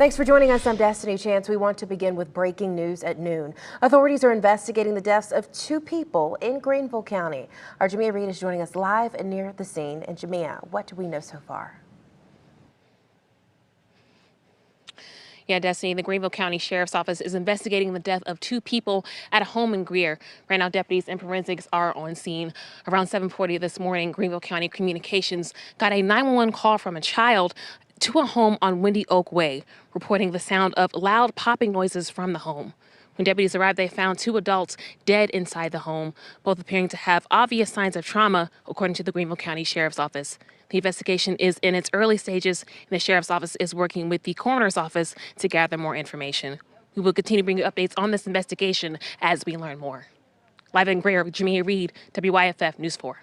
Thanks for joining us. I'm Destiny Chance. We want to begin with breaking news at noon. Authorities are investigating the deaths of 2 people in Greenville County. Our Jamia Reed is joining us live and near the scene. And Jamia, what do we know so far? Yeah, Destiny, the Greenville County Sheriff's Office is investigating the death of 2 people at a home in Greer. Right now, deputies and forensics are on scene. Around 7:40 this morning, Greenville County Communications got a 911 call from a child to a home on Windy Oak Way, reporting the sound of loud popping noises from the home. When deputies arrived, they found 2 adults dead inside the home, both appearing to have obvious signs of trauma, according to the Greenville County Sheriff's Office. The investigation is in its early stages, and the Sheriff's Office is working with the Coroner's Office to gather more information. We will continue to bring you updates on this investigation as we learn more. Live in Greer, Jamia Reed, WYFF News 4.